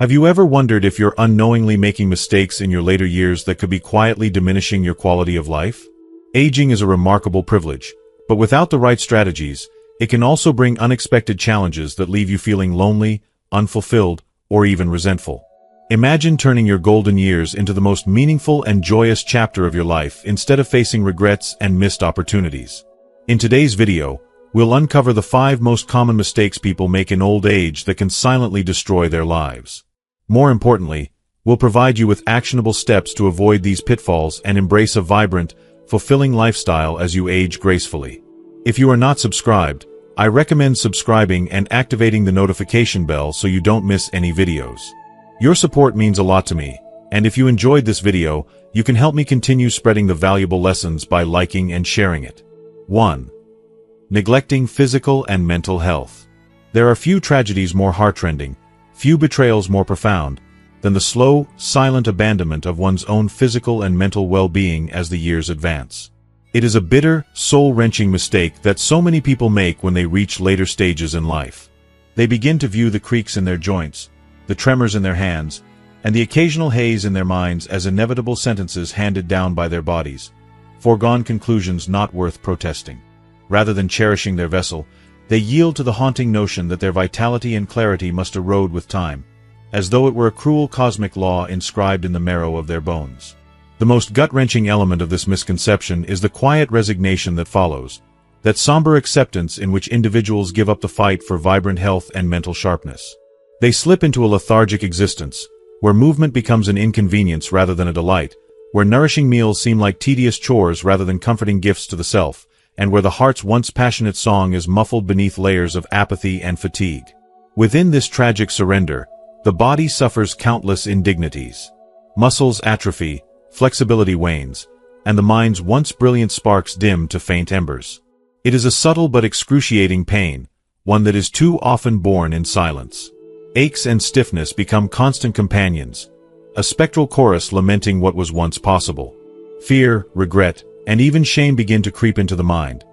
Have you ever wondered if you're unknowingly making mistakes in your later years that could be quietly diminishing your quality of life? Aging is a remarkable privilege, but without the right strategies, it can also bring unexpected challenges that leave you feeling lonely, unfulfilled, or even resentful. Imagine turning your golden years into the most meaningful and joyous chapter of your life instead of facing regrets and missed opportunities. In today's video, we'll uncover the 5 most common mistakes people make in old age that can silently destroy their lives. More importantly, we'll provide you with actionable steps to avoid these pitfalls and embrace a vibrant, fulfilling lifestyle as you age gracefully. If you are not subscribed, I recommend subscribing and activating the notification bell so you don't miss any videos. Your support means a lot to me, and if you enjoyed this video, you can help me continue spreading the valuable lessons by liking and sharing it. 1. Neglecting physical and mental health. There are few tragedies more heartrending, few betrayals more profound, than the slow, silent abandonment of one's own physical and mental well-being as the years advance. It is a bitter, soul-wrenching mistake that so many people make when they reach later stages in life. They begin to view the creaks in their joints, the tremors in their hands, and the occasional haze in their minds as inevitable sentences handed down by their bodies, foregone conclusions not worth protesting. Rather than cherishing their vessel, they yield to the haunting notion that their vitality and clarity must erode with time, as though it were a cruel cosmic law inscribed in the marrow of their bones. The most gut-wrenching element of this misconception is the quiet resignation that follows, that somber acceptance in which individuals give up the fight for vibrant health and mental sharpness. They slip into a lethargic existence, where movement becomes an inconvenience rather than a delight, where nourishing meals seem like tedious chores rather than comforting gifts to the self, and where the heart's once passionate song is muffled beneath layers of apathy and fatigue. Within this tragic surrender, the body suffers countless indignities. Muscles atrophy, flexibility wanes, and the mind's once brilliant sparks dim to faint embers. It is a subtle but excruciating pain, one that is too often borne in silence. Aches and stiffness become constant companions, a spectral chorus lamenting what was once possible. Fear, regret, and even shame begin to creep into the mind.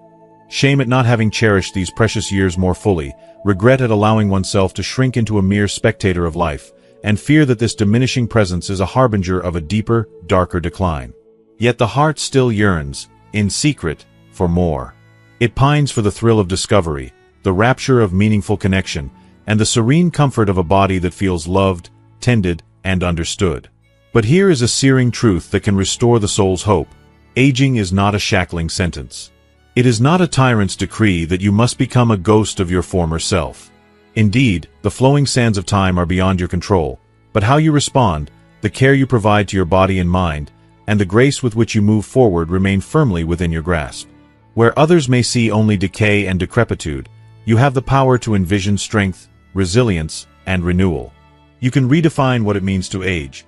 Shame at not having cherished these precious years more fully, regret at allowing oneself to shrink into a mere spectator of life, and fear that this diminishing presence is a harbinger of a deeper, darker decline. Yet the heart still yearns, in secret, for more. It pines for the thrill of discovery, the rapture of meaningful connection, and the serene comfort of a body that feels loved, tended, and understood. But here is a searing truth that can restore the soul's hope. Aging is not a shackling sentence. It is not a tyrant's decree that you must become a ghost of your former self. Indeed, the flowing sands of time are beyond your control, but how you respond, the care you provide to your body and mind, and the grace with which you move forward remain firmly within your grasp. Where others may see only decay and decrepitude, you have the power to envision strength, resilience, and renewal. You can redefine what it means to age,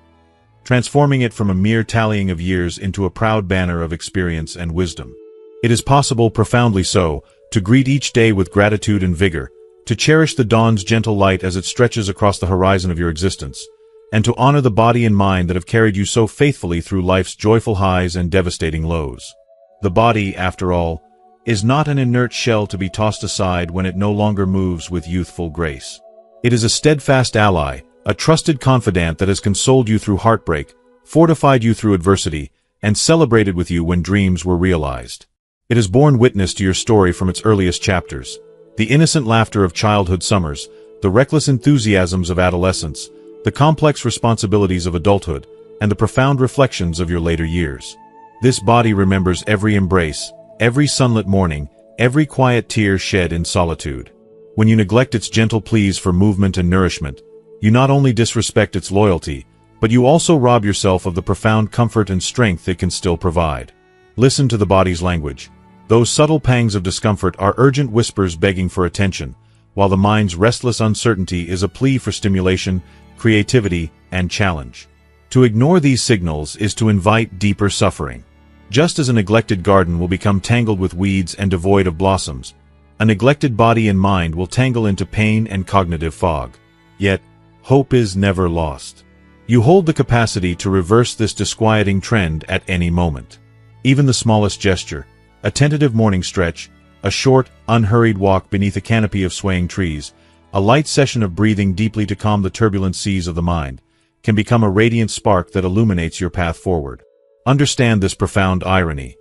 transforming it from a mere tallying of years into a proud banner of experience and wisdom. It is possible, profoundly so, to greet each day with gratitude and vigor, to cherish the dawn's gentle light as it stretches across the horizon of your existence, and to honor the body and mind that have carried you so faithfully through life's joyful highs and devastating lows. The body, after all, is not an inert shell to be tossed aside when it no longer moves with youthful grace. It is a steadfast ally, a trusted confidant that has consoled you through heartbreak, fortified you through adversity, and celebrated with you when dreams were realized. It has borne witness to your story from its earliest chapters. The innocent laughter of childhood summers, the reckless enthusiasms of adolescence, the complex responsibilities of adulthood, and the profound reflections of your later years. This body remembers every embrace, every sunlit morning, every quiet tear shed in solitude. When you neglect its gentle pleas for movement and nourishment, you not only disrespect its loyalty, but you also rob yourself of the profound comfort and strength it can still provide. Listen to the body's language. Those subtle pangs of discomfort are urgent whispers begging for attention, while the mind's restless uncertainty is a plea for stimulation, creativity, and challenge. To ignore these signals is to invite deeper suffering. Just as a neglected garden will become tangled with weeds and devoid of blossoms, a neglected body and mind will tangle into pain and cognitive fog. Yet, hope is never lost. You hold the capacity to reverse this disquieting trend at any moment. Even the smallest gesture, a tentative morning stretch, a short, unhurried walk beneath a canopy of swaying trees, A light session of breathing deeply to calm the turbulent seas of the mind can become a radiant spark that illuminates your path forward. Understand this profound irony.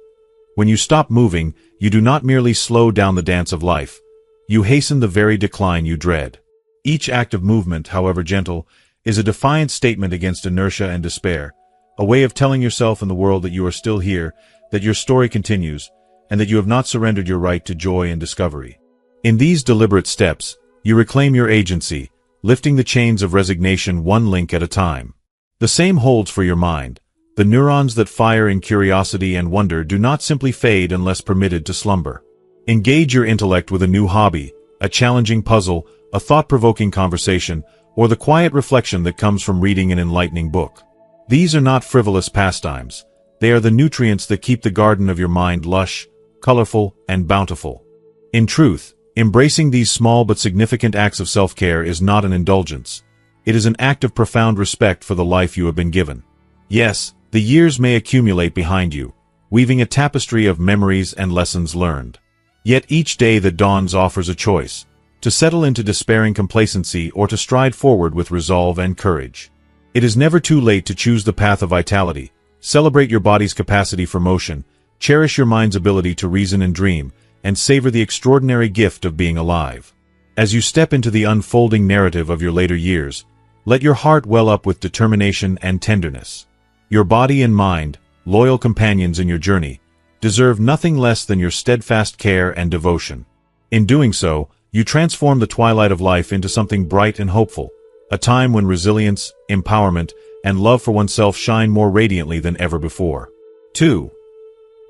When you stop moving, you do not merely slow down the dance of life. You hasten the very decline you dread. Each act of movement, however gentle, is a defiant statement against inertia and despair, a way of telling yourself and the world that you are still here, that your story continues, and that you have not surrendered your right to joy and discovery. In these deliberate steps, you reclaim your agency, lifting the chains of resignation one link at a time. The same holds for your mind. The neurons that fire in curiosity and wonder do not simply fade unless permitted to slumber. Engage your intellect with a new hobby, a challenging puzzle, a thought-provoking conversation, or the quiet reflection that comes from reading an enlightening book. These are not frivolous pastimes. They are the nutrients that keep the garden of your mind lush, colorful, and bountiful. In truth, embracing these small but significant acts of self-care is not an indulgence. It is an act of profound respect for the life you have been given. Yes, the years may accumulate behind you, weaving a tapestry of memories and lessons learned. Yet each day that dawns offers a choice, to settle into despairing complacency or to stride forward with resolve and courage. It is never too late to choose the path of vitality. Celebrate your body's capacity for motion, cherish your mind's ability to reason and dream, and savor the extraordinary gift of being alive. As you step into the unfolding narrative of your later years, let your heart well up with determination and tenderness. Your body and mind, loyal companions in your journey, deserve nothing less than your steadfast care and devotion. In doing so, you transform the twilight of life into something bright and hopeful, a time when resilience, empowerment, and love for oneself shine more radiantly than ever before. 2.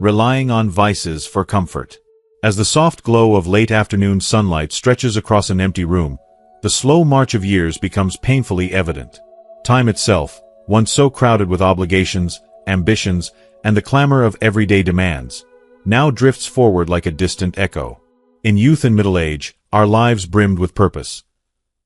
Relying on vices for comfort. As the soft glow of late afternoon sunlight stretches across an empty room, the slow march of years becomes painfully evident. Time itself, once so crowded with obligations, ambitions, and the clamor of everyday demands, now drifts forward like a distant echo. In youth and middle age, our lives brimmed with purpose.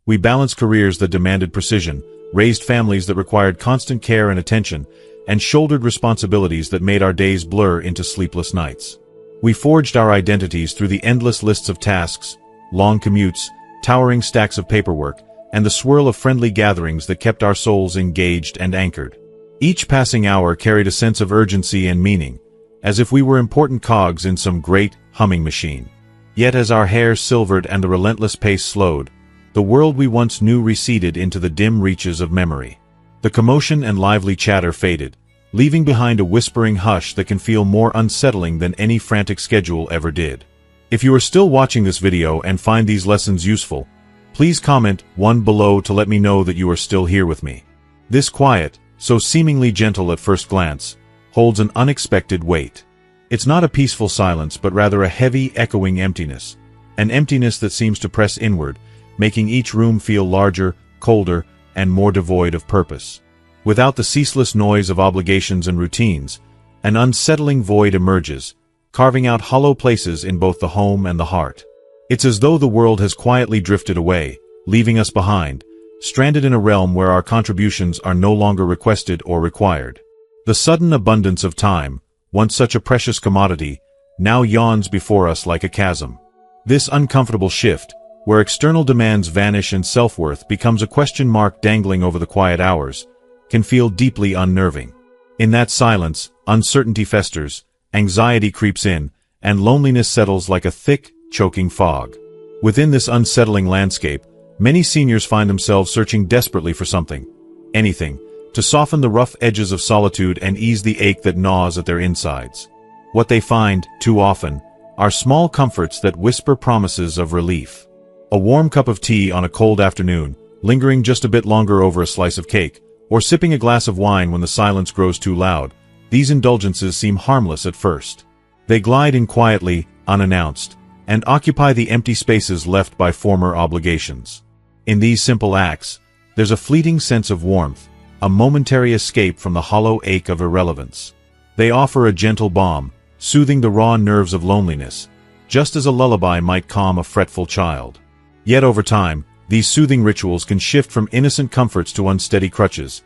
We balanced careers that demanded precision, raised families that required constant care and attention, and shouldered responsibilities that made our days blur into sleepless nights. We forged our identities through the endless lists of tasks, long commutes, towering stacks of paperwork, and the swirl of friendly gatherings that kept our souls engaged and anchored. Each passing hour carried a sense of urgency and meaning, as if we were important cogs in some great, humming machine. Yet as our hair silvered and the relentless pace slowed, the world we once knew receded into the dim reaches of memory. The commotion and lively chatter faded, leaving behind a whispering hush that can feel more unsettling than any frantic schedule ever did. If you are still watching this video and find these lessons useful, please comment 1 below to let me know that you are still here with me. This quiet, so seemingly gentle at first glance, holds an unexpected weight. It's not a peaceful silence but rather a heavy, echoing emptiness. An emptiness that seems to press inward, making each room feel larger, colder, and more devoid of purpose. Without the ceaseless noise of obligations and routines, an unsettling void emerges, carving out hollow places in both the home and the heart. It's as though the world has quietly drifted away, leaving us behind, stranded in a realm where our contributions are no longer requested or required. The sudden abundance of time, once such a precious commodity, now yawns before us like a chasm. This uncomfortable shift, where external demands vanish and self-worth becomes a question mark dangling over the quiet hours, can feel deeply unnerving. In that silence, uncertainty festers, anxiety creeps in, and loneliness settles like a thick, choking fog. Within this unsettling landscape, many seniors find themselves searching desperately for something, anything, to soften the rough edges of solitude and ease the ache that gnaws at their insides. What they find, too often, are small comforts that whisper promises of relief. A warm cup of tea on a cold afternoon, lingering just a bit longer over a slice of cake, or sipping a glass of wine when the silence grows too loud, these indulgences seem harmless at first. They glide in quietly, unannounced, and occupy the empty spaces left by former obligations. In these simple acts, there's a fleeting sense of warmth, a momentary escape from the hollow ache of irrelevance. They offer a gentle balm, soothing the raw nerves of loneliness, just as a lullaby might calm a fretful child. Yet over time, these soothing rituals can shift from innocent comforts to unsteady crutches,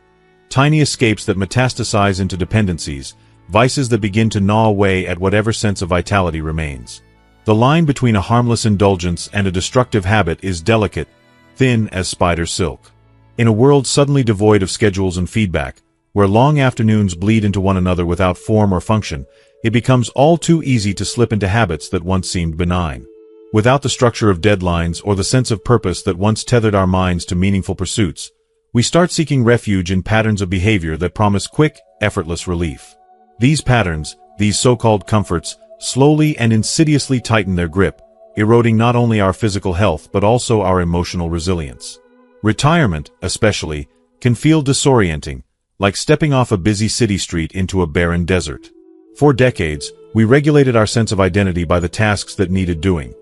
tiny escapes that metastasize into dependencies, vices that begin to gnaw away at whatever sense of vitality remains. The line between a harmless indulgence and a destructive habit is delicate, thin as spider silk. In a world suddenly devoid of schedules and feedback, where long afternoons bleed into one another without form or function, it becomes all too easy to slip into habits that once seemed benign. Without the structure of deadlines or the sense of purpose that once tethered our minds to meaningful pursuits, we start seeking refuge in patterns of behavior that promise quick, effortless relief. These patterns, these so-called comforts, slowly and insidiously tighten their grip, eroding not only our physical health but also our emotional resilience. Retirement, especially, can feel disorienting, like stepping off a busy city street into a barren desert. For decades, we regulated our sense of identity by the tasks that needed doing.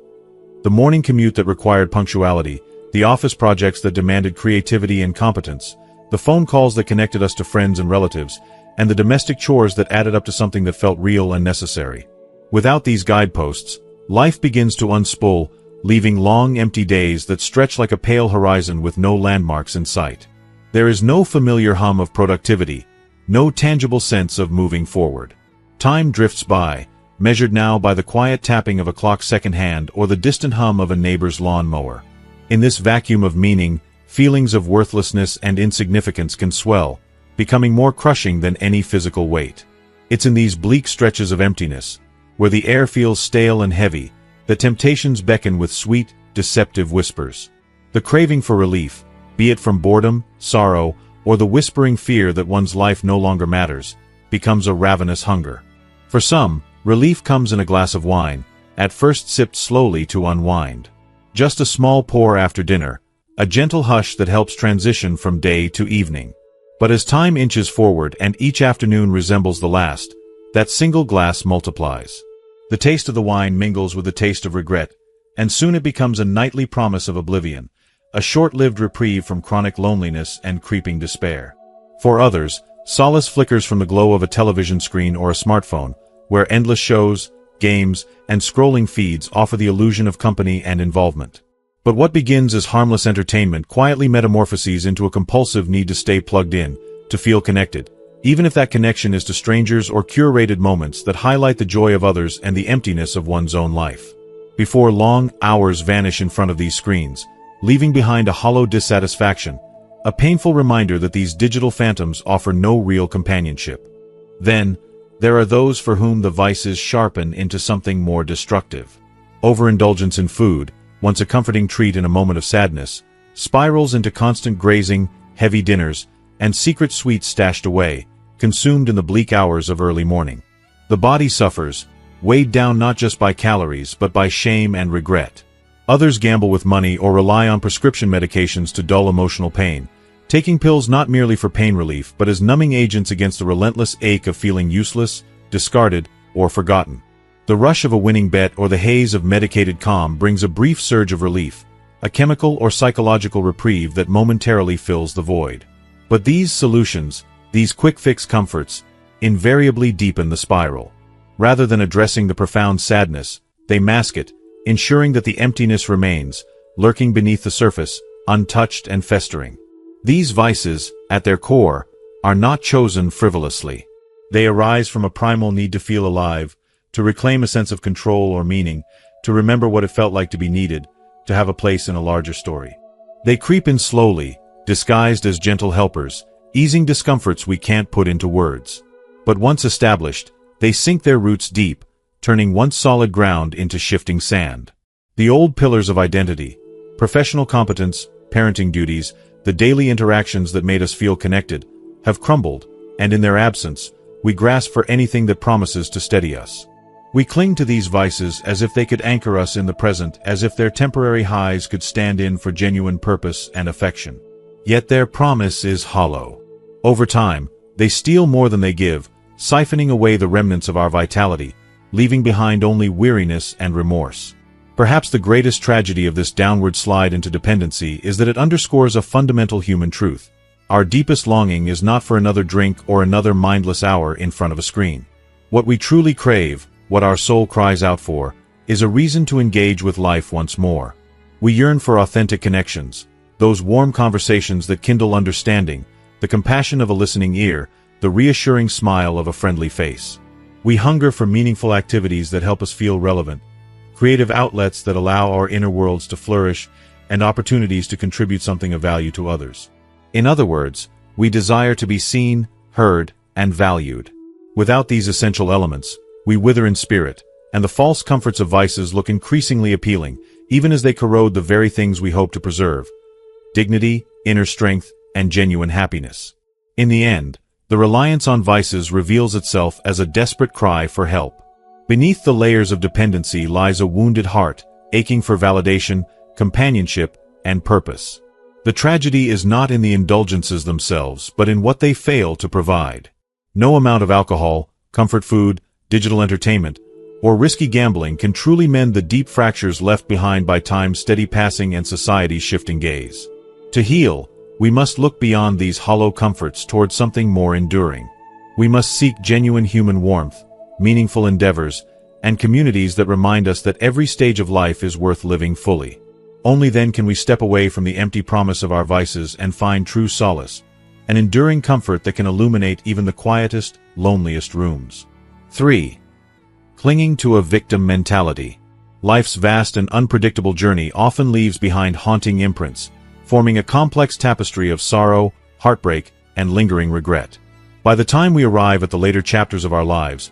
The morning commute that required punctuality, the office projects that demanded creativity and competence, the phone calls that connected us to friends and relatives, and the domestic chores that added up to something that felt real and necessary. Without these guideposts, life begins to unspool, leaving long, empty days that stretch like a pale horizon with no landmarks in sight. There is no familiar hum of productivity, no tangible sense of moving forward. Time drifts by, measured now by the quiet tapping of a clock secondhand or the distant hum of a neighbor's lawnmower. In this vacuum of meaning, feelings of worthlessness and insignificance can swell, becoming more crushing than any physical weight. It's in these bleak stretches of emptiness, where the air feels stale and heavy, that temptations beckon with sweet, deceptive whispers. The craving for relief, be it from boredom, sorrow, or the whispering fear that one's life no longer matters, becomes a ravenous hunger. For some, relief comes in a glass of wine, at first sipped slowly to unwind. Just a small pour after dinner, a gentle hush that helps transition from day to evening. But as time inches forward and each afternoon resembles the last, that single glass multiplies. The taste of the wine mingles with the taste of regret, and soon it becomes a nightly promise of oblivion, a short-lived reprieve from chronic loneliness and creeping despair. For others, solace flickers from the glow of a television screen or a smartphone, where endless shows, games, and scrolling feeds offer the illusion of company and involvement. But what begins as harmless entertainment quietly metamorphoses into a compulsive need to stay plugged in, to feel connected, even if that connection is to strangers or curated moments that highlight the joy of others and the emptiness of one's own life. Before long, hours vanish in front of these screens, leaving behind a hollow dissatisfaction, a painful reminder that these digital phantoms offer no real companionship. Then, there are those for whom the vices sharpen into something more destructive. Overindulgence in food, once a comforting treat in a moment of sadness, spirals into constant grazing, heavy dinners, and secret sweets stashed away, consumed in the bleak hours of early morning. The body suffers, weighed down not just by calories but by shame and regret. Others gamble with money or rely on prescription medications to dull emotional pain, taking pills not merely for pain relief but as numbing agents against the relentless ache of feeling useless, discarded, or forgotten. The rush of a winning bet or the haze of medicated calm brings a brief surge of relief, a chemical or psychological reprieve that momentarily fills the void. But these solutions, these quick-fix comforts, invariably deepen the spiral. Rather than addressing the profound sadness, they mask it, ensuring that the emptiness remains, lurking beneath the surface, untouched and festering. These vices, at their core, are not chosen frivolously. They arise from a primal need to feel alive, to reclaim a sense of control or meaning, to remember what it felt like to be needed, to have a place in a larger story. They creep in slowly, disguised as gentle helpers, easing discomforts we can't put into words. But once established, they sink their roots deep, turning once solid ground into shifting sand. The old pillars of identity, professional competence, parenting duties, the daily interactions that made us feel connected, have crumbled, and in their absence, we grasp for anything that promises to steady us. We cling to these vices as if they could anchor us in the present, as if their temporary highs could stand in for genuine purpose and affection. Yet their promise is hollow. Over time, they steal more than they give, siphoning away the remnants of our vitality, leaving behind only weariness and remorse. Perhaps the greatest tragedy of this downward slide into dependency is that it underscores a fundamental human truth. Our deepest longing is not for another drink or another mindless hour in front of a screen. What we truly crave, what our soul cries out for, is a reason to engage with life once more. We yearn for authentic connections, those warm conversations that kindle understanding, the compassion of a listening ear, the reassuring smile of a friendly face. We hunger for meaningful activities that help us feel relevant, creative outlets that allow our inner worlds to flourish, and opportunities to contribute something of value to others. In other words, we desire to be seen, heard, and valued. Without these essential elements, we wither in spirit, and the false comforts of vices look increasingly appealing, even as they corrode the very things we hope to preserve: dignity, inner strength, and genuine happiness. In the end, the reliance on vices reveals itself as a desperate cry for help. Beneath the layers of dependency lies a wounded heart, aching for validation, companionship, and purpose. The tragedy is not in the indulgences themselves, but in what they fail to provide. No amount of alcohol, comfort food, digital entertainment, or risky gambling can truly mend the deep fractures left behind by time's steady passing and society's shifting gaze. To heal, we must look beyond these hollow comforts toward something more enduring. We must seek genuine human warmth, meaningful endeavors, and communities that remind us that every stage of life is worth living fully. Only then can we step away from the empty promise of our vices and find true solace, an enduring comfort that can illuminate even the quietest, loneliest rooms. 3. Clinging to a victim mentality. Life's vast and unpredictable journey often leaves behind haunting imprints, forming a complex tapestry of sorrow, heartbreak, and lingering regret. By the time we arrive at the later chapters of our lives,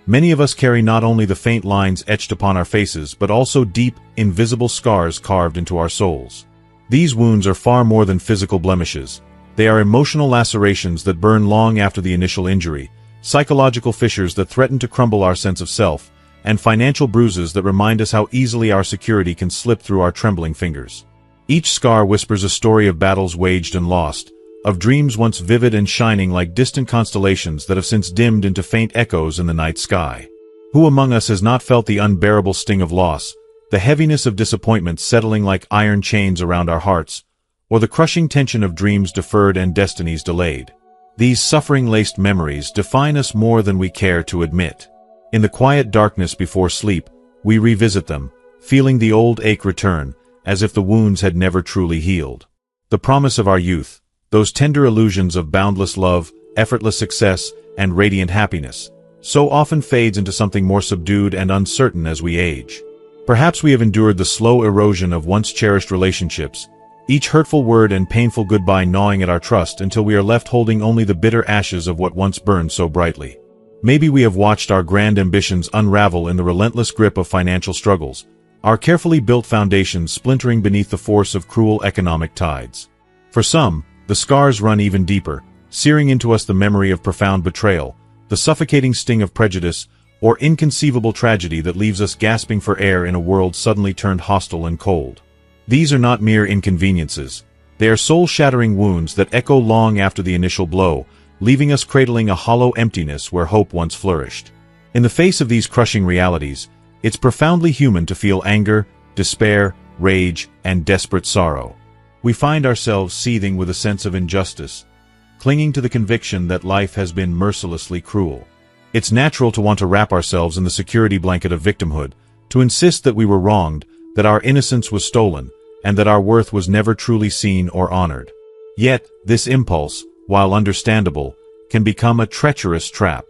many of us carry not only the faint lines etched upon our faces but also deep, invisible scars carved into our souls. These wounds are far more than physical blemishes. They are emotional lacerations that burn long after the initial injury, psychological fissures that threaten to crumble our sense of self, and financial bruises that remind us how easily our security can slip through our trembling fingers. Each scar whispers a story of battles waged and lost, of dreams once vivid and shining like distant constellations that have since dimmed into faint echoes in the night sky. Who among us has not felt the unbearable sting of loss, the heaviness of disappointment settling like iron chains around our hearts, or the crushing tension of dreams deferred and destinies delayed? These suffering-laced memories define us more than we care to admit. In the quiet darkness before sleep, we revisit them, feeling the old ache return, as if the wounds had never truly healed. The promise of our youth, those tender illusions of boundless love, effortless success, and radiant happiness, so often fades into something more subdued and uncertain as we age. Perhaps we have endured the slow erosion of once-cherished relationships, each hurtful word and painful goodbye gnawing at our trust until we are left holding only the bitter ashes of what once burned so brightly. Maybe we have watched our grand ambitions unravel in the relentless grip of financial struggles, our carefully built foundations splintering beneath the force of cruel economic tides. For some, the scars run even deeper, searing into us the memory of profound betrayal, the suffocating sting of prejudice, or inconceivable tragedy that leaves us gasping for air in a world suddenly turned hostile and cold. These are not mere inconveniences. They are soul-shattering wounds that echo long after the initial blow, leaving us cradling a hollow emptiness where hope once flourished. In the face of these crushing realities, it's profoundly human to feel anger, despair, rage, and desperate sorrow. We find ourselves seething with a sense of injustice, clinging to the conviction that life has been mercilessly cruel. It's natural to want to wrap ourselves in the security blanket of victimhood, to insist that we were wronged, that our innocence was stolen, and that our worth was never truly seen or honored. Yet, this impulse, while understandable, can become a treacherous trap.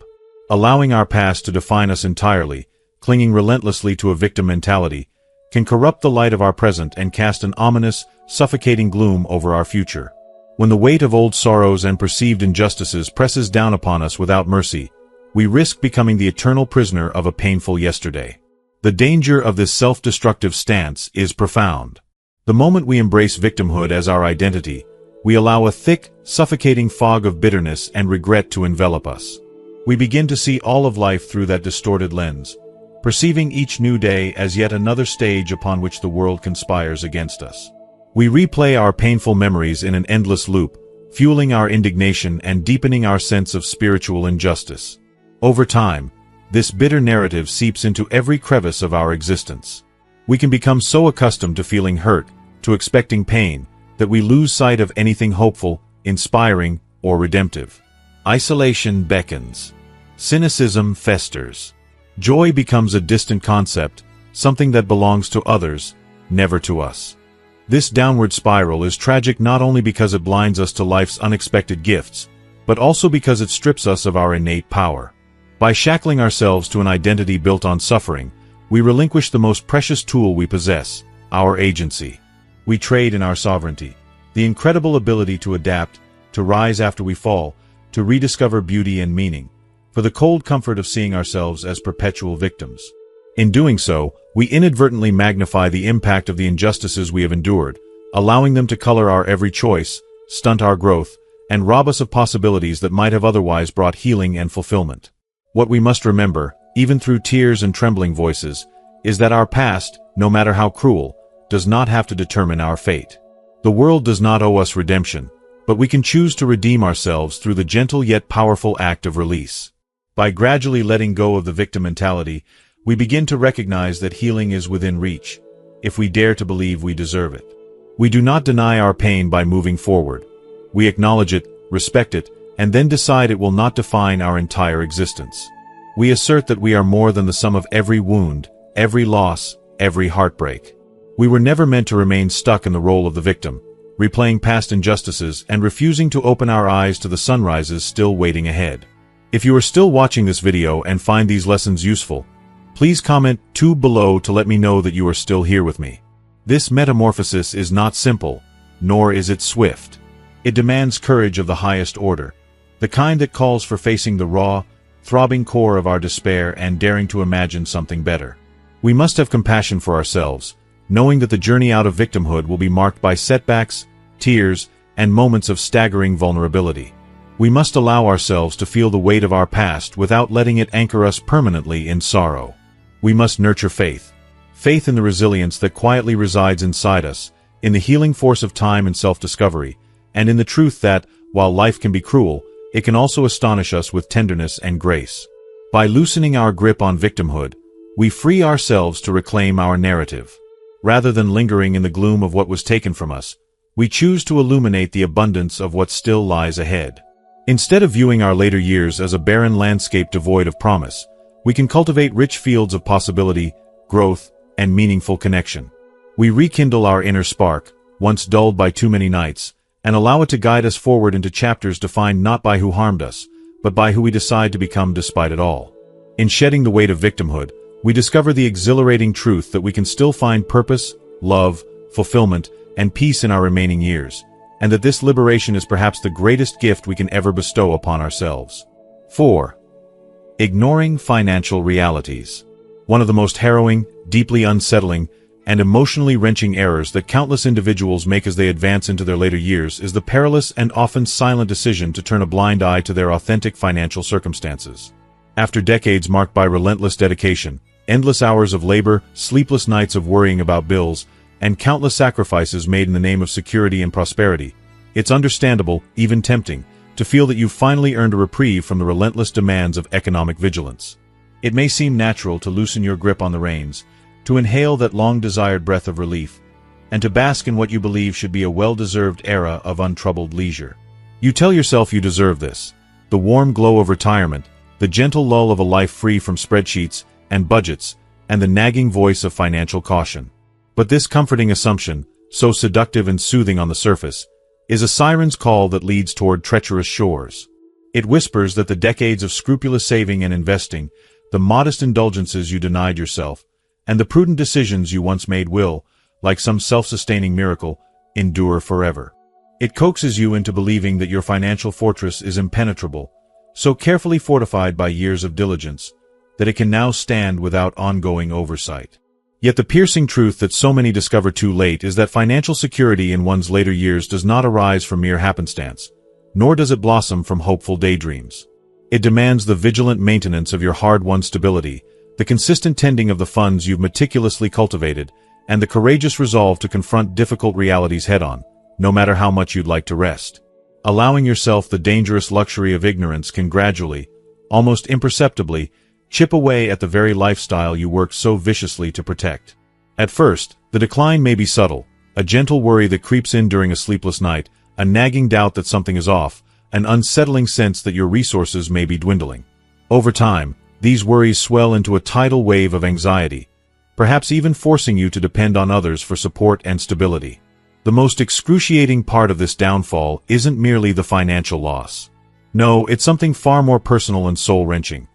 Allowing our past to define us entirely, clinging relentlessly to a victim mentality, can corrupt the light of our present and cast an ominous, suffocating gloom over our future. When the weight of old sorrows and perceived injustices presses down upon us without mercy, we risk becoming the eternal prisoner of a painful yesterday. The danger of this self-destructive stance is profound. The moment we embrace victimhood as our identity, we allow a thick, suffocating fog of bitterness and regret to envelop us. We begin to see all of life through that distorted lens, perceiving each new day as yet another stage upon which the world conspires against us. We replay our painful memories in an endless loop, fueling our indignation and deepening our sense of spiritual injustice. Over time, this bitter narrative seeps into every crevice of our existence. We can become so accustomed to feeling hurt, to expecting pain, that we lose sight of anything hopeful, inspiring, or redemptive. Isolation beckons. Cynicism festers. Joy becomes a distant concept, something that belongs to others, never to us. This downward spiral is tragic not only because it blinds us to life's unexpected gifts, but also because it strips us of our innate power. By shackling ourselves to an identity built on suffering, we relinquish the most precious tool we possess, our agency. We trade in our sovereignty. The incredible ability to adapt, to rise after we fall, to rediscover beauty and meaning, for the cold comfort of seeing ourselves as perpetual victims. In doing so, we inadvertently magnify the impact of the injustices we have endured, allowing them to color our every choice, stunt our growth, and rob us of possibilities that might have otherwise brought healing and fulfillment. What we must remember, even through tears and trembling voices, is that our past, no matter how cruel, does not have to determine our fate. The world does not owe us redemption, but we can choose to redeem ourselves through the gentle yet powerful act of release. By gradually letting go of the victim mentality, we begin to recognize that healing is within reach, if we dare to believe we deserve it. We do not deny our pain by moving forward. We acknowledge it, respect it, and then decide it will not define our entire existence. We assert that we are more than the sum of every wound, every loss, every heartbreak. We were never meant to remain stuck in the role of the victim, replaying past injustices and refusing to open our eyes to the sunrises still waiting ahead. If you are still watching this video and find these lessons useful, please comment 2 below to let me know that you are still here with me. This metamorphosis is not simple, nor is it swift. It demands courage of the highest order, the kind that calls for facing the raw, throbbing core of our despair and daring to imagine something better. We must have compassion for ourselves, knowing that the journey out of victimhood will be marked by setbacks, tears, and moments of staggering vulnerability. We must allow ourselves to feel the weight of our past without letting it anchor us permanently in sorrow. We must nurture faith. Faith in the resilience that quietly resides inside us, in the healing force of time and self-discovery, and in the truth that, while life can be cruel, it can also astonish us with tenderness and grace. By loosening our grip on victimhood, we free ourselves to reclaim our narrative. Rather than lingering in the gloom of what was taken from us, we choose to illuminate the abundance of what still lies ahead. Instead of viewing our later years as a barren landscape devoid of promise, we can cultivate rich fields of possibility, growth, and meaningful connection. We rekindle our inner spark, once dulled by too many nights, and allow it to guide us forward into chapters defined not by who harmed us, but by who we decide to become despite it all. In shedding the weight of victimhood, we discover the exhilarating truth that we can still find purpose, love, fulfillment, and peace in our remaining years, and that this liberation is perhaps the greatest gift we can ever bestow upon ourselves. 4. Ignoring financial realities. One of the most harrowing, deeply unsettling, and emotionally wrenching errors that countless individuals make as they advance into their later years is the perilous and often silent decision to turn a blind eye to their authentic financial circumstances. After decades marked by relentless dedication, endless hours of labor, sleepless nights of worrying about bills, and countless sacrifices made in the name of security and prosperity, it's understandable, even tempting, to feel that you've finally earned a reprieve from the relentless demands of economic vigilance. It may seem natural to loosen your grip on the reins, to inhale that long-desired breath of relief, and to bask in what you believe should be a well-deserved era of untroubled leisure. You tell yourself you deserve this, the warm glow of retirement, the gentle lull of a life free from spreadsheets and budgets, and the nagging voice of financial caution. But this comforting assumption, so seductive and soothing on the surface, is a siren's call that leads toward treacherous shores. It whispers that the decades of scrupulous saving and investing, the modest indulgences you denied yourself, and the prudent decisions you once made will, like some self-sustaining miracle, endure forever. It coaxes you into believing that your financial fortress is impenetrable, so carefully fortified by years of diligence, that it can now stand without ongoing oversight. Yet the piercing truth that so many discover too late is that financial security in one's later years does not arise from mere happenstance, nor does it blossom from hopeful daydreams. It demands the vigilant maintenance of your hard-won stability, the consistent tending of the funds you've meticulously cultivated, and the courageous resolve to confront difficult realities head-on, no matter how much you'd like to rest. Allowing yourself the dangerous luxury of ignorance can gradually, almost imperceptibly, chip away at the very lifestyle you worked so viciously to protect. At first, the decline may be subtle, a gentle worry that creeps in during a sleepless night, a nagging doubt that something is off, an unsettling sense that your resources may be dwindling. Over time, these worries swell into a tidal wave of anxiety, perhaps even forcing you to depend on others for support and stability. The most excruciating part of this downfall isn't merely the financial loss. No, it's something far more personal and soul-wrenching.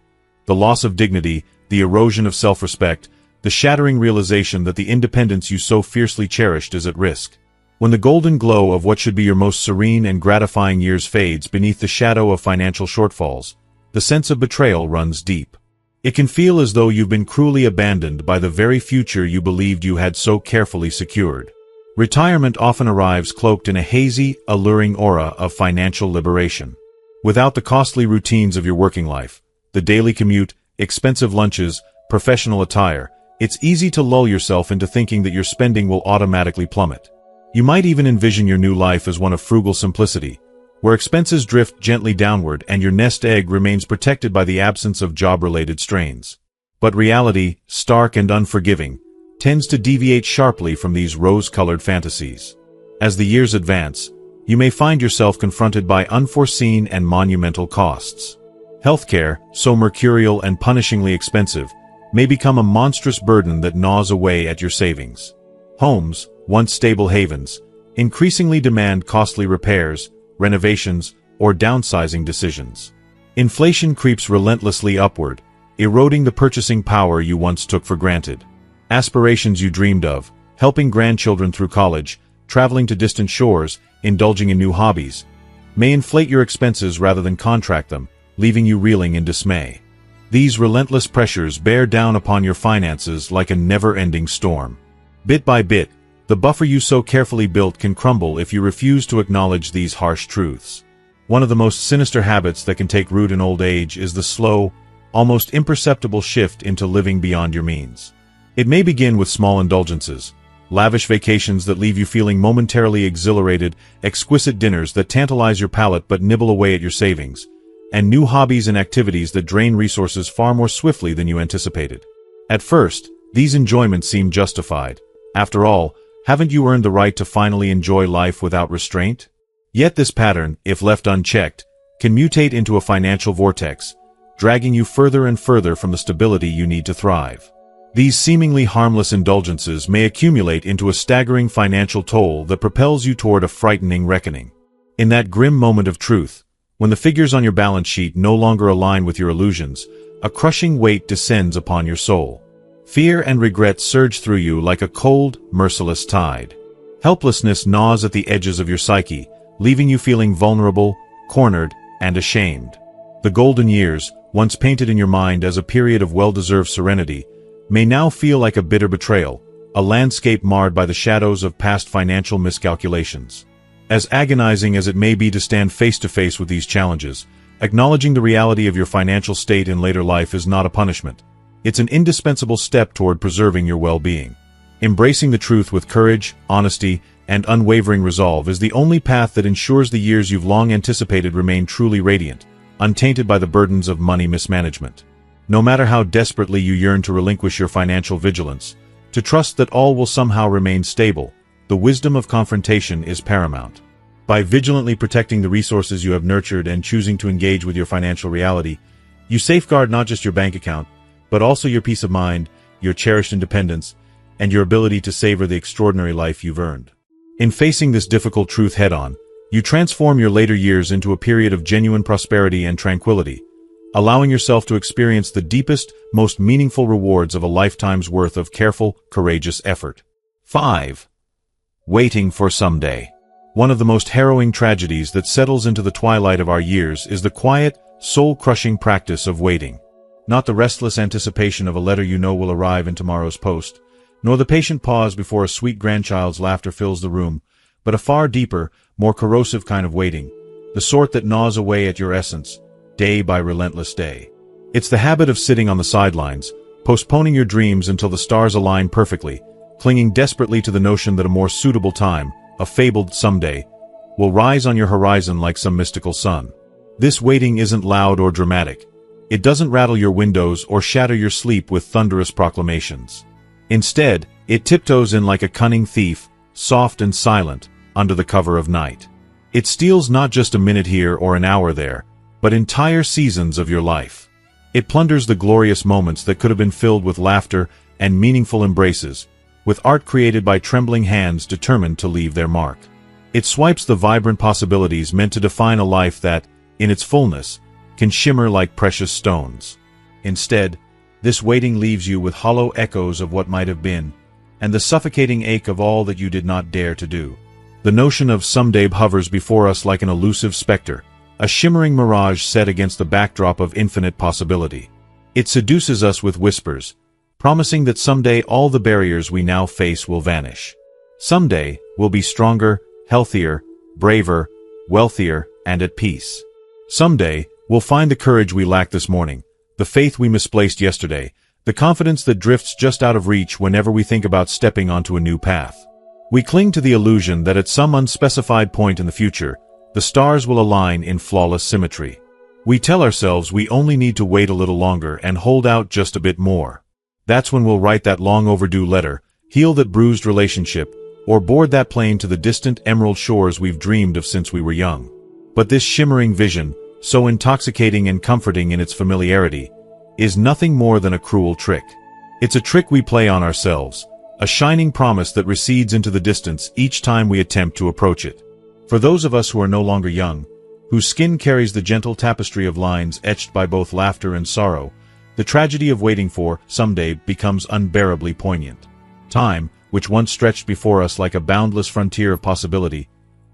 The loss of dignity, the erosion of self-respect, the shattering realization that the independence you so fiercely cherished is at risk. When the golden glow of what should be your most serene and gratifying years fades beneath the shadow of financial shortfalls, the sense of betrayal runs deep. It can feel as though you've been cruelly abandoned by the very future you believed you had so carefully secured. Retirement often arrives cloaked in a hazy, alluring aura of financial liberation. Without the costly routines of your working life, the daily commute, expensive lunches, professional attire, it's easy to lull yourself into thinking that your spending will automatically plummet. You might even envision your new life as one of frugal simplicity, where expenses drift gently downward and your nest egg remains protected by the absence of job-related strains. But reality, stark and unforgiving, tends to deviate sharply from these rose-colored fantasies. As the years advance, you may find yourself confronted by unforeseen and monumental costs. Healthcare, so mercurial and punishingly expensive, may become a monstrous burden that gnaws away at your savings. Homes, once stable havens, increasingly demand costly repairs, renovations, or downsizing decisions. Inflation creeps relentlessly upward, eroding the purchasing power you once took for granted. Aspirations you dreamed of, helping grandchildren through college, traveling to distant shores, indulging in new hobbies, may inflate your expenses rather than contract them, leaving you reeling in dismay. These relentless pressures bear down upon your finances like a never-ending storm. Bit by bit, the buffer you so carefully built can crumble if you refuse to acknowledge these harsh truths. One of the most sinister habits that can take root in old age is the slow, almost imperceptible shift into living beyond your means. It may begin with small indulgences, lavish vacations that leave you feeling momentarily exhilarated, exquisite dinners that tantalize your palate but nibble away at your savings, and new hobbies and activities that drain resources far more swiftly than you anticipated. At first, these enjoyments seem justified. After all, haven't you earned the right to finally enjoy life without restraint? Yet this pattern, if left unchecked, can mutate into a financial vortex, dragging you further and further from the stability you need to thrive. These seemingly harmless indulgences may accumulate into a staggering financial toll that propels you toward a frightening reckoning. In that grim moment of truth, when the figures on your balance sheet no longer align with your illusions, a crushing weight descends upon your soul. Fear and regret surge through you like a cold, merciless tide. Helplessness gnaws at the edges of your psyche, leaving you feeling vulnerable, cornered, and ashamed. The golden years, once painted in your mind as a period of well-deserved serenity, may now feel like a bitter betrayal, a landscape marred by the shadows of past financial miscalculations. As agonizing as it may be to stand face-to-face with these challenges, acknowledging the reality of your financial state in later life is not a punishment. It's an indispensable step toward preserving your well-being. Embracing the truth with courage, honesty, and unwavering resolve is the only path that ensures the years you've long anticipated remain truly radiant, untainted by the burdens of money mismanagement. No matter how desperately you yearn to relinquish your financial vigilance, to trust that all will somehow remain stable, the wisdom of confrontation is paramount. By vigilantly protecting the resources you have nurtured and choosing to engage with your financial reality, you safeguard not just your bank account, but also your peace of mind, your cherished independence, and your ability to savor the extraordinary life you've earned. In facing this difficult truth head-on, you transform your later years into a period of genuine prosperity and tranquility, allowing yourself to experience the deepest, most meaningful rewards of a lifetime's worth of careful, courageous effort. 5. Waiting for someday. One of the most harrowing tragedies that settles into the twilight of our years is the quiet, soul-crushing practice of waiting. Not the restless anticipation of a letter you know will arrive in tomorrow's post, nor the patient pause before a sweet grandchild's laughter fills the room, but a far deeper, more corrosive kind of waiting, the sort that gnaws away at your essence, day by relentless day. It's the habit of sitting on the sidelines, postponing your dreams until the stars align perfectly, clinging desperately to the notion that a more suitable time, a fabled someday, will rise on your horizon like some mystical sun. This waiting isn't loud or dramatic. It doesn't rattle your windows or shatter your sleep with thunderous proclamations. Instead, it tiptoes in like a cunning thief, soft and silent, under the cover of night. It steals not just a minute here or an hour there, but entire seasons of your life. It plunders the glorious moments that could have been filled with laughter and meaningful embraces, with art created by trembling hands determined to leave their mark. It swipes the vibrant possibilities meant to define a life that, in its fullness, can shimmer like precious stones. Instead, this waiting leaves you with hollow echoes of what might have been, and the suffocating ache of all that you did not dare to do. The notion of someday hovers before us like an elusive specter, a shimmering mirage set against the backdrop of infinite possibility. It seduces us with whispers, promising that someday all the barriers we now face will vanish. Someday, we'll be stronger, healthier, braver, wealthier, and at peace. Someday, we'll find the courage we lacked this morning, the faith we misplaced yesterday, the confidence that drifts just out of reach whenever we think about stepping onto a new path. We cling to the illusion that at some unspecified point in the future, the stars will align in flawless symmetry. We tell ourselves we only need to wait a little longer and hold out just a bit more. That's when we'll write that long overdue letter, heal that bruised relationship, or board that plane to the distant emerald shores we've dreamed of since we were young. But this shimmering vision, so intoxicating and comforting in its familiarity, is nothing more than a cruel trick. It's a trick we play on ourselves, a shining promise that recedes into the distance each time we attempt to approach it. For those of us who are no longer young, whose skin carries the gentle tapestry of lines etched by both laughter and sorrow, the tragedy of waiting for someday becomes unbearably poignant. Time, which once stretched before us like a boundless frontier of possibility,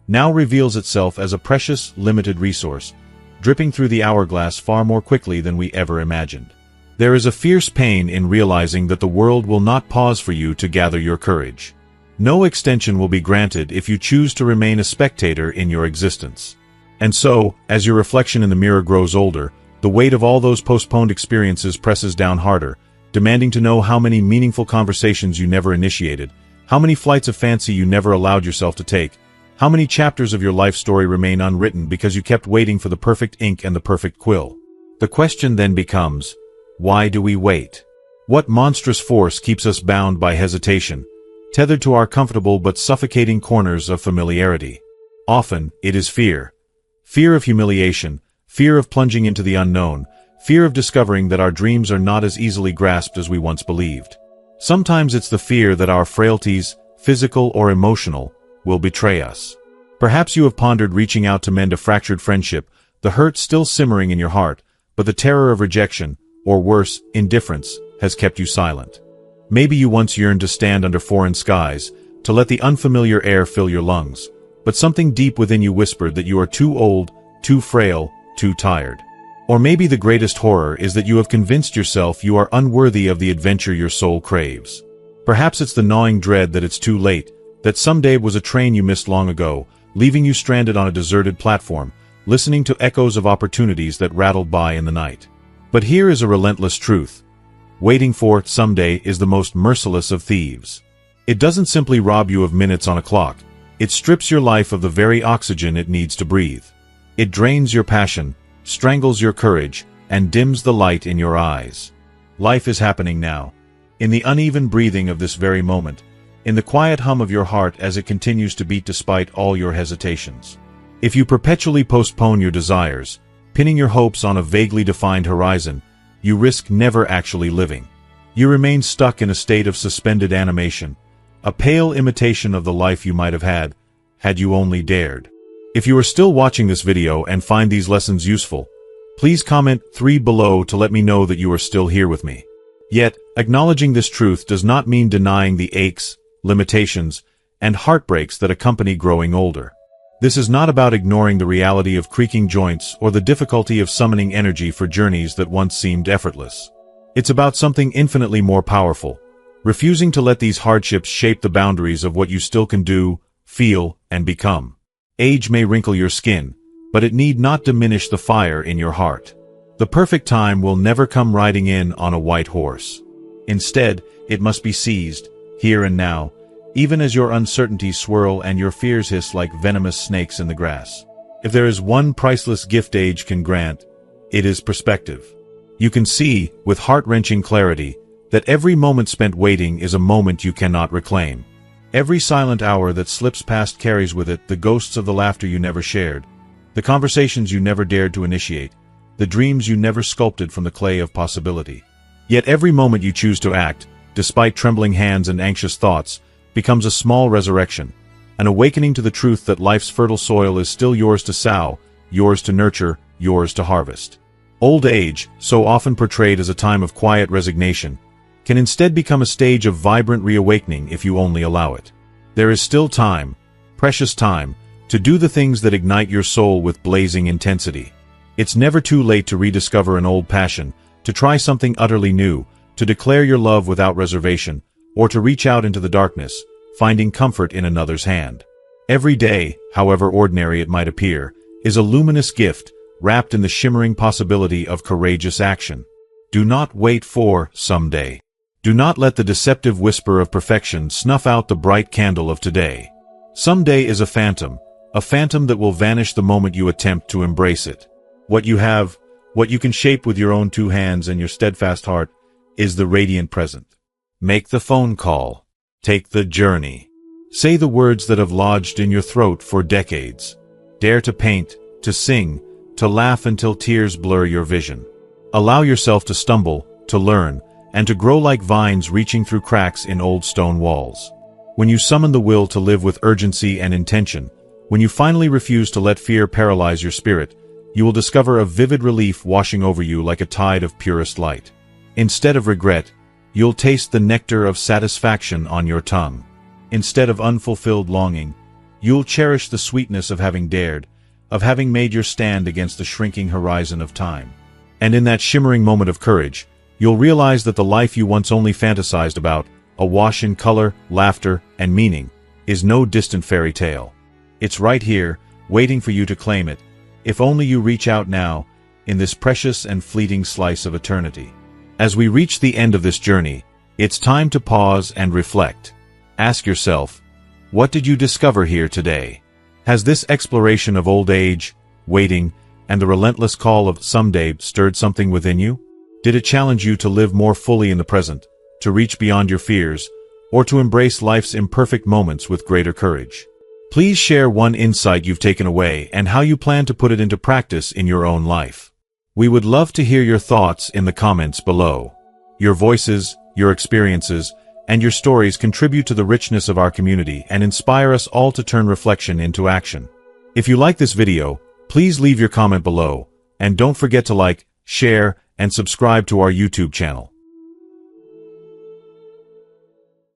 now reveals itself as a precious, limited resource, dripping through the hourglass far more quickly than we ever imagined. There is a fierce pain in realizing that the world will not pause for you to gather your courage. No extension will be granted if you choose to remain a spectator in your existence. And so, as your reflection in the mirror grows older, the weight of all those postponed experiences presses down harder, demanding to know how many meaningful conversations you never initiated, how many flights of fancy you never allowed yourself to take, how many chapters of your life story remain unwritten because you kept waiting for the perfect ink and the perfect quill. The question then becomes, why do we wait? What monstrous force keeps us bound by hesitation, tethered to our comfortable but suffocating corners of familiarity? Often, it is fear. Fear of humiliation, fear of plunging into the unknown, fear of discovering that our dreams are not as easily grasped as we once believed. Sometimes it's the fear that our frailties, physical or emotional, will betray us. Perhaps you have pondered reaching out to mend a fractured friendship, the hurt still simmering in your heart, but the terror of rejection, or worse, indifference, has kept you silent. Maybe you once yearned to stand under foreign skies, to let the unfamiliar air fill your lungs, but something deep within you whispered that you are too old, too frail, too tired. Or maybe the greatest horror is that you have convinced yourself you are unworthy of the adventure your soul craves. Perhaps it's the gnawing dread that it's too late, that someday was a train you missed long ago, leaving you stranded on a deserted platform, listening to echoes of opportunities that rattled by in the night. But here is a relentless truth. Waiting for someday is the most merciless of thieves. It doesn't simply rob you of minutes on a clock. It strips your life of the very oxygen it needs to breathe. It drains your passion, strangles your courage, and dims the light in your eyes. Life is happening now, in the uneven breathing of this very moment, in the quiet hum of your heart as it continues to beat despite all your hesitations. If you perpetually postpone your desires, pinning your hopes on a vaguely defined horizon, you risk never actually living. You remain stuck in a state of suspended animation, a pale imitation of the life you might have had you only dared. If you are still watching this video and find these lessons useful, please comment 3 below to let me know that you are still here with me. Yet, acknowledging this truth does not mean denying the aches, limitations, and heartbreaks that accompany growing older. This is not about ignoring the reality of creaking joints or the difficulty of summoning energy for journeys that once seemed effortless. It's about something infinitely more powerful, refusing to let these hardships shape the boundaries of what you still can do, feel, and become. Age may wrinkle your skin, but it need not diminish the fire in your heart. The perfect time will never come riding in on a white horse. Instead, it must be seized, here and now, even as your uncertainties swirl and your fears hiss like venomous snakes in the grass. If there is one priceless gift age can grant, it is perspective. You can see, with heart-wrenching clarity, that every moment spent waiting is a moment you cannot reclaim. Every silent hour that slips past carries with it the ghosts of the laughter you never shared, the conversations you never dared to initiate, the dreams you never sculpted from the clay of possibility. Yet every moment you choose to act, despite trembling hands and anxious thoughts, becomes a small resurrection, an awakening to the truth that life's fertile soil is still yours to sow, yours to nurture, yours to harvest. Old age, so often portrayed as a time of quiet resignation, can instead become a stage of vibrant reawakening if you only allow it. There is still time, precious time, to do the things that ignite your soul with blazing intensity. It's never too late to rediscover an old passion, to try something utterly new, to declare your love without reservation, or to reach out into the darkness, finding comfort in another's hand. Every day, however ordinary it might appear, is a luminous gift, wrapped in the shimmering possibility of courageous action. Do not wait for someday. Do not let the deceptive whisper of perfection snuff out the bright candle of today. Someday is a phantom that will vanish the moment you attempt to embrace it. What you have, what you can shape with your own two hands and your steadfast heart, is the radiant present. Make the phone call. Take the journey. Say the words that have lodged in your throat for decades. Dare to paint, to sing, to laugh until tears blur your vision. Allow yourself to stumble, to learn, and to grow like vines reaching through cracks in old stone walls. When you summon the will to live with urgency and intention, when you finally refuse to let fear paralyze your spirit, you will discover a vivid relief washing over you like a tide of purest light. Instead of regret, you'll taste the nectar of satisfaction on your tongue. Instead of unfulfilled longing, you'll cherish the sweetness of having dared, of having made your stand against the shrinking horizon of time. And in that shimmering moment of courage, you'll realize that the life you once only fantasized about, awash in color, laughter, and meaning, is no distant fairy tale. It's right here, waiting for you to claim it, if only you reach out now, in this precious and fleeting slice of eternity. As we reach the end of this journey, it's time to pause and reflect. Ask yourself, what did you discover here today? Has this exploration of old age, waiting, and the relentless call of someday stirred something within you? Did it challenge you to live more fully in the present, to reach beyond your fears, or to embrace life's imperfect moments with greater courage? Please share one insight you've taken away and how you plan to put it into practice in your own life. We would love to hear your thoughts in the comments below. Your voices, your experiences, and your stories contribute to the richness of our community and inspire us all to turn reflection into action. If you like this video, please leave your comment below, and don't forget to like, share, and subscribe to our YouTube channel.